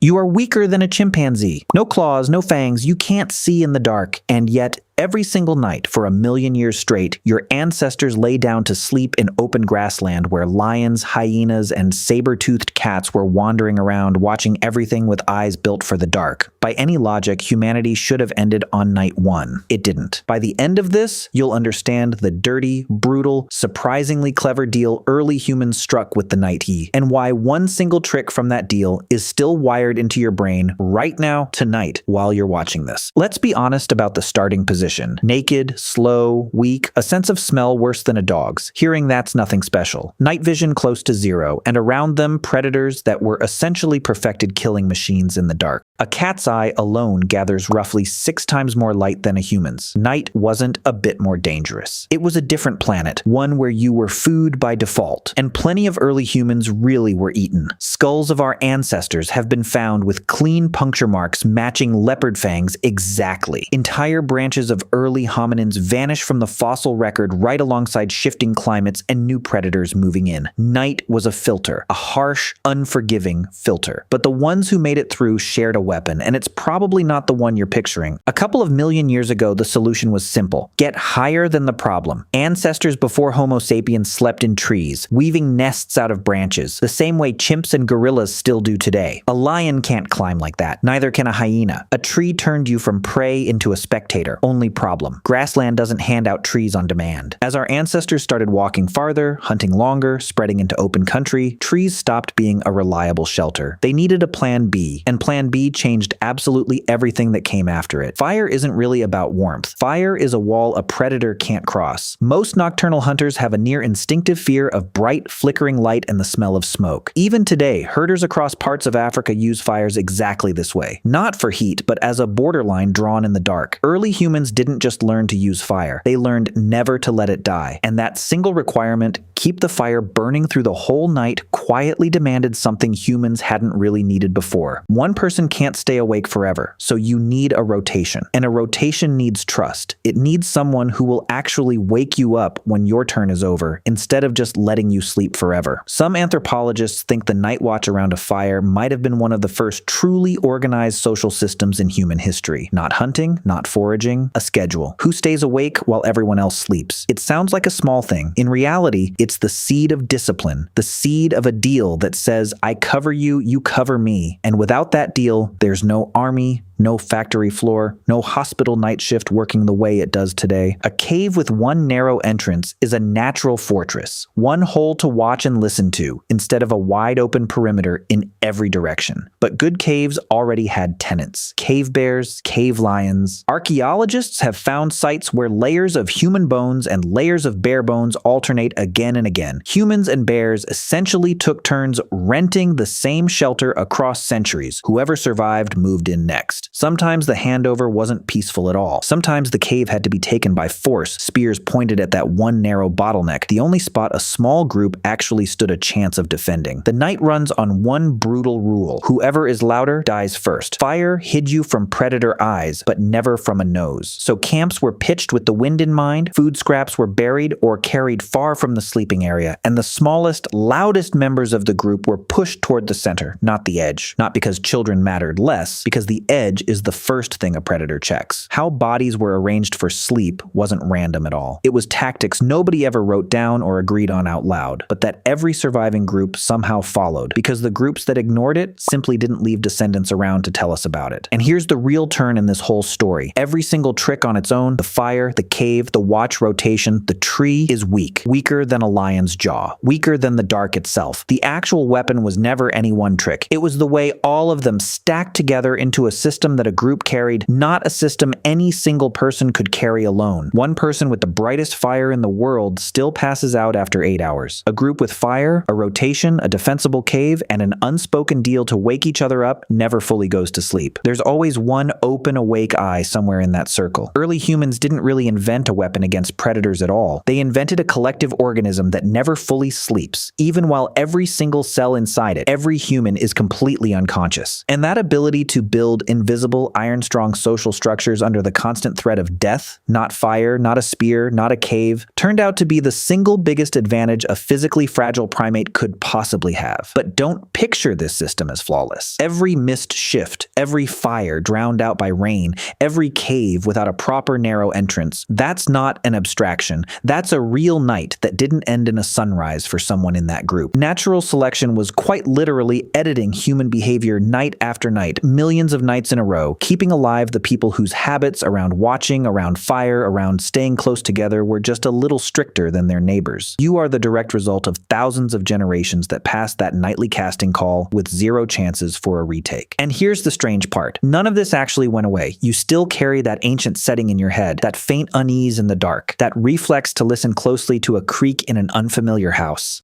You are weaker than a chimpanzee. No claws, no fangs, you can't see in the dark, and yet every single night for 1,000,000 years straight, your ancestors lay down to sleep in open grassland where lions, hyenas, and saber-toothed cats were wandering around watching everything with eyes built for the dark. By any logic, humanity should have ended on night 1. It didn't. By the end of this, you'll understand the dirty, brutal, surprisingly clever deal early humans struck with the night E, and why one single trick from that deal is still wired into your brain right now, tonight, while you're watching this. Let's be honest about the starting position. Naked, slow, weak, a sense of smell worse than a dog's. Hearing that's nothing special. Night vision close to 0, and around them predators that were essentially perfected killing machines in the dark. A cat's eye alone gathers roughly 6 times more light than a human's. Night wasn't a bit more dangerous. It was a different planet, one where you were food by default, and plenty of early humans really were eaten. Skulls of our ancestors have been found with clean puncture marks matching leopard fangs exactly. Entire branches of early hominins vanish from the fossil record right alongside shifting climates and new predators moving in. Night was a filter, a harsh, unforgiving filter. But the ones who made it through shared a weapon, and it's probably not the one you're picturing. A couple of million years ago, the solution was simple. Get higher than the problem. Ancestors before Homo sapiens slept in trees, weaving nests out of branches, the same way chimps and gorillas still do today. A lion can't climb like that, neither can a hyena. A tree turned you from prey into a spectator. Only problem. Grassland doesn't hand out trees on demand. As our ancestors started walking farther, hunting longer, spreading into open country, trees stopped being a reliable shelter. They needed a plan B, and plan B changed absolutely everything that came after it. Fire isn't really about warmth. Fire is a wall a predator can't cross. Most nocturnal hunters have a near instinctive fear of bright, flickering light and the smell of smoke. Even today, herders across parts of Africa use fires exactly this way. Not for heat, but as a borderline drawn in the dark. Early humans didn't just learn to use fire. They learned never to let it die. And that single requirement, keep the fire burning through the whole night, quietly demanded something humans hadn't really needed before. One person can't stay awake forever, so you need a rotation. And a rotation needs trust. It needs someone who will actually wake you up when your turn is over, instead of just letting you sleep forever. Some anthropologists think the night watch around a fire might have been one of the first truly organized social systems in human history. Not hunting, not foraging, a schedule. Who stays awake while everyone else sleeps? It sounds like a small thing. In reality, it's the seed of discipline, the seed of a deal that says, I cover you, you cover me. And without that deal, there's no army, no factory floor, no hospital night shift working the way it does today. A cave with one narrow entrance is a natural fortress, one hole to watch and listen to, instead of a wide open perimeter in every direction. But good caves already had tenants. Cave bears, cave lions. Archaeologists have found sites where layers of human bones and layers of bear bones alternate again and again. Humans and bears essentially took turns renting the same shelter across centuries. Whoever survived moved in next. Sometimes the handover wasn't peaceful at all. Sometimes the cave had to be taken by force, spears pointed at that one narrow bottleneck, the only spot a small group actually stood a chance of defending. The night runs on one brutal rule. Whoever is louder dies first. Fire hid you from predator eyes, but never from a nose. So camps were pitched with the wind in mind, food scraps were buried or carried far from the sleeping area, and the smallest, loudest members of the group were pushed toward the center, not the edge. Not because children mattered less, because the edge is the first thing a predator checks. How bodies were arranged for sleep wasn't random at all. It was tactics nobody ever wrote down or agreed on out loud, but that every surviving group somehow followed, because the groups that ignored it simply didn't leave descendants around to tell us about it. And here's the real turn in this whole story. Every single trick on its own, the fire, the cave, the watch rotation, the tree is weak. Weaker than a lion's jaw. Weaker than the dark itself. The actual weapon was never any one trick. It was the way all of them stacked together into a system that a group carried, not a system any single person could carry alone. One person with the brightest fire in the world still passes out after 8 hours. A group with fire, a rotation, a defensible cave, and an unspoken deal to wake each other up never fully goes to sleep. There's always one open, awake eye somewhere in that circle. Early humans didn't really invent a weapon against predators at all. They invented a collective organism that never fully sleeps, even while every single cell inside it, every human, is completely unconscious. And that ability to build invisible invisible, iron-strong social structures under the constant threat of death, not fire, not a spear, not a cave, turned out to be the single biggest advantage a physically fragile primate could possibly have. But don't picture this system as flawless. Every missed shift, every fire drowned out by rain, every cave without a proper narrow entrance, that's not an abstraction. That's a real night that didn't end in a sunrise for someone in that group. Natural selection was quite literally editing human behavior night after night, millions of nights in a row, keeping alive the people whose habits around watching, around fire, around staying close together were just a little stricter than their neighbors. You are the direct result of thousands of generations that passed that nightly casting call with zero chances for a retake. And here's the strange part. None of this actually went away. You still carry that ancient setting in your head, that faint unease in the dark, that reflex to listen closely to a creak in an unfamiliar house.